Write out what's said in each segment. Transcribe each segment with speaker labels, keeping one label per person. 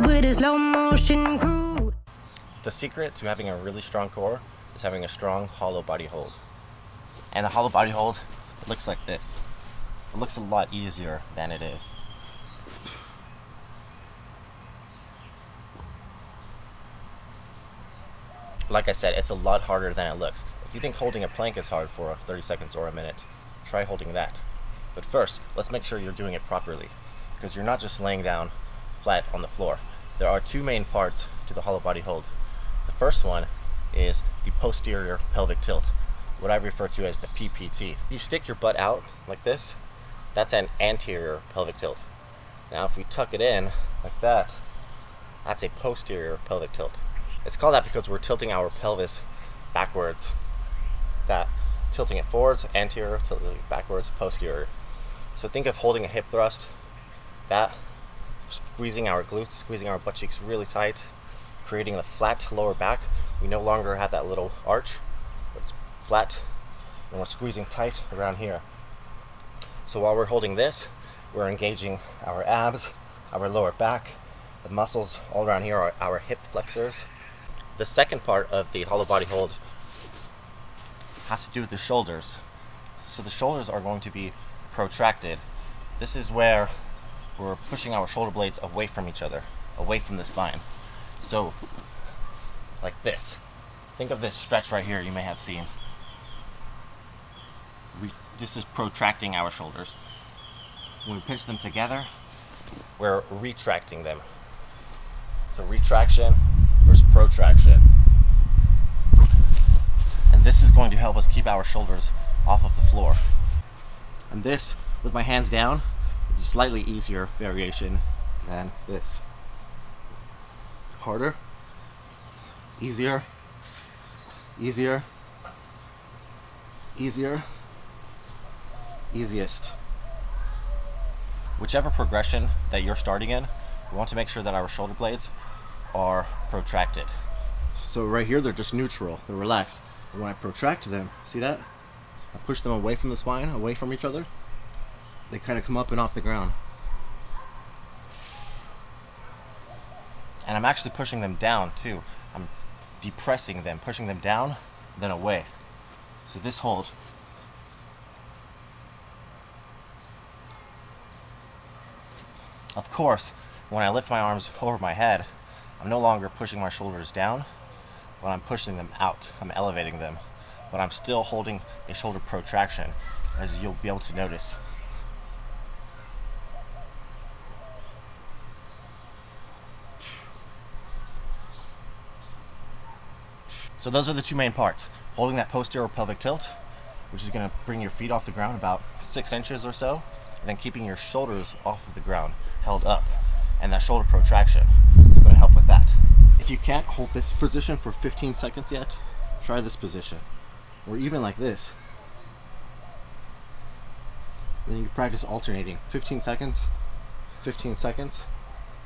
Speaker 1: with a slow motion crew.
Speaker 2: The secret to having a really strong core is having a strong hollow body hold. And the hollow body hold, it looks like this. It looks a lot easier than it is. Like I said, it's a lot harder than it looks. If you think holding a plank is hard for 30 seconds or a minute, try holding that. But first, let's make sure you're doing it properly, because you're not just laying down flat on the floor. There are two main parts to the hollow body hold. The first one is the posterior pelvic tilt, what I refer to as the PPT. You stick your butt out like this, that's an anterior pelvic tilt. Now if we tuck it in like that, that's a posterior pelvic tilt. It's called that because we're tilting our pelvis backwards. That tilting it forwards, anterior, tilting it backwards, posterior. So think of holding a hip thrust, that, squeezing our glutes, squeezing our butt cheeks really tight, creating a flat lower back. We no longer have that little arch, but it's flat, and we're squeezing tight around here. So while we're holding this, we're engaging our abs, our lower back, the muscles all around here are our hip flexors. The second part of the hollow body hold has to do with the shoulders. So the shoulders are going to be protracted. This is where we're pushing our shoulder blades away from each other, away from the spine. So, like this. Think of this stretch right here you may have seen. This is protracting our shoulders. When we pinch them together, we're retracting them. So retraction versus protraction. And this is going to help us keep our shoulders off of the floor. And this, with my hands down, is a slightly easier variation than this. Harder, easier, easier, easier, easiest. Whichever progression that you're starting in, we want to make sure that our shoulder blades are protracted. So right here, they're just neutral, they're relaxed. And when I protract them, see that? I push them away from the spine, away from each other. They kind of come up and off the ground. And I'm actually pushing them down too. I'm depressing them, pushing them down, then away. So this hold. Of course, when I lift my arms over my head, I'm no longer pushing my shoulders down, but I'm pushing them out. I'm elevating them, but I'm still holding a shoulder protraction, as you'll be able to notice. So those are the two main parts. Holding that posterior pelvic tilt, which is going to bring your feet off the ground about 6 inches or so, and then keeping your shoulders off of the ground, held up. And that shoulder protraction is going to help with that. If you can't hold this position for 15 seconds yet, try this position. Or even like this. Then you can practice alternating 15 seconds, 15 seconds,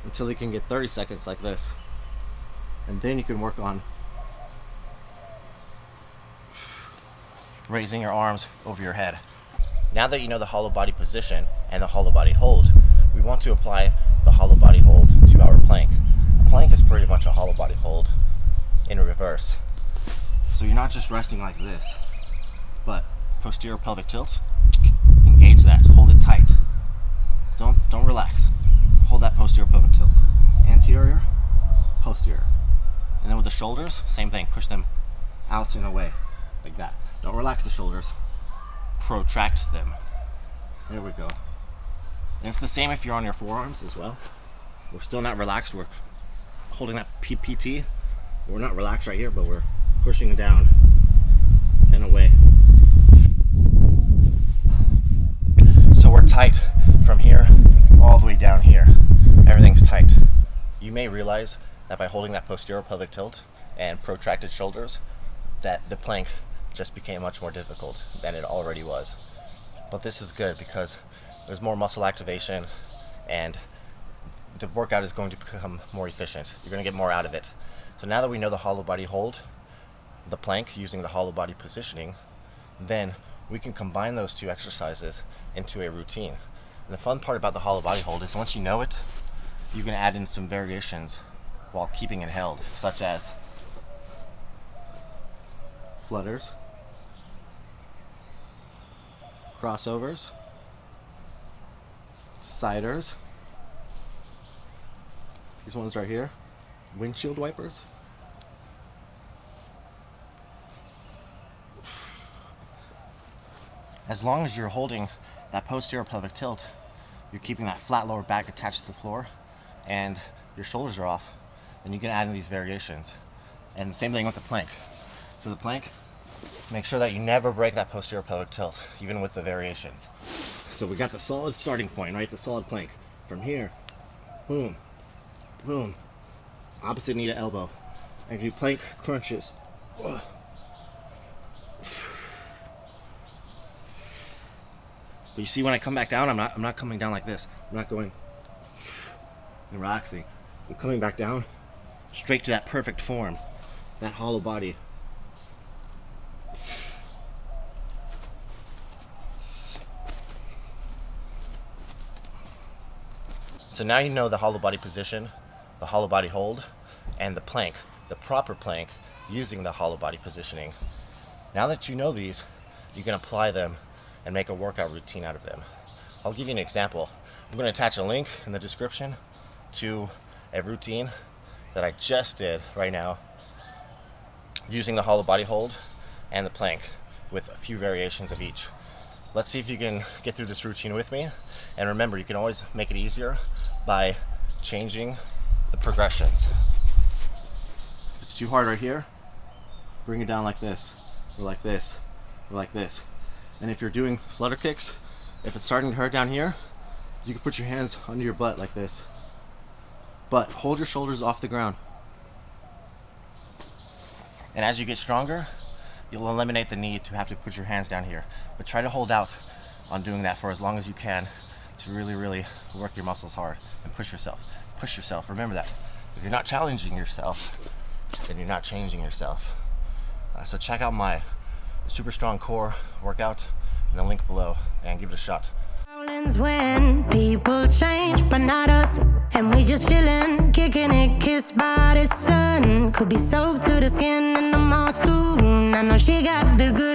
Speaker 2: until you can get 30 seconds like this. And then you can work on raising your arms over your head. Now that you know the hollow body position and the hollow body hold, we want to apply the hollow body hold to our plank. A plank is pretty much a hollow body hold in reverse. So you're not just resting like this, but posterior pelvic tilt, engage that, hold it tight. Don't relax. Hold that posterior pelvic tilt. Anterior, posterior. And then with the shoulders, same thing, push them out and away, like that. Don't relax the shoulders, protract them. There we go. And it's the same if you're on your forearms as well. We're still not relaxed, we're holding that PPT. We're not relaxed right here, but we're pushing down and away. So we're tight from here all the way down here. Everything's tight. You may realize that by holding that posterior pelvic tilt and protracted shoulders, that the plank just became much more difficult than it already was. But this is good because there's more muscle activation and the workout is going to become more efficient. You're going to get more out of it. So now that we know the hollow body hold, the plank using the hollow body positioning, then we can combine those two exercises into a routine. And the fun part about the hollow body hold is once you know it, you can add in some variations while keeping it held, such as flutters, crossovers, siders, these ones right here, windshield wipers, as long as you're holding that posterior pelvic tilt, you're keeping that flat lower back attached to the floor and your shoulders are off, then you can add in these variations. And the same thing with the plank. So the plank, make sure that you never break that posterior pelvic tilt, even with the variations. So we got the solid starting point, right? The solid plank. From here, boom, boom, opposite knee to elbow. And do plank crunches. Ugh. But you see, when I come back down, I'm not coming down like this. I'm not going and relaxing. I'm coming back down straight to that perfect form, that hollow body. So now you know the hollow body position, the hollow body hold, and the plank, the proper plank, using the hollow body positioning. Now that you know these, you can apply them and make a workout routine out of them. I'll give you an example. I'm going to attach a link in the description to a routine that I just did right now using the hollow body hold and the plank with a few variations of each. Let's see if you can get through this routine with me. And remember, you can always make it easier by changing the progressions. If it's too hard right here, bring it down like this, or like this, or like this. And if you're doing flutter kicks, if it's starting to hurt down here, you can put your hands under your butt like this. But hold your shoulders off the ground. And as you get stronger, you'll eliminate the need to have to put your hands down here. But try to hold out on doing that for as long as you can to really, really work your muscles hard and push yourself. Push yourself. Remember that. If you're not challenging yourself, then you're not changing yourself. So check out my super strong core workout in the link below and give it a shot.
Speaker 1: When people change, but not us, and we just chillin', kicking it, kissed by the sun. Could be soaked to the skin in the mall soon. I know she got the good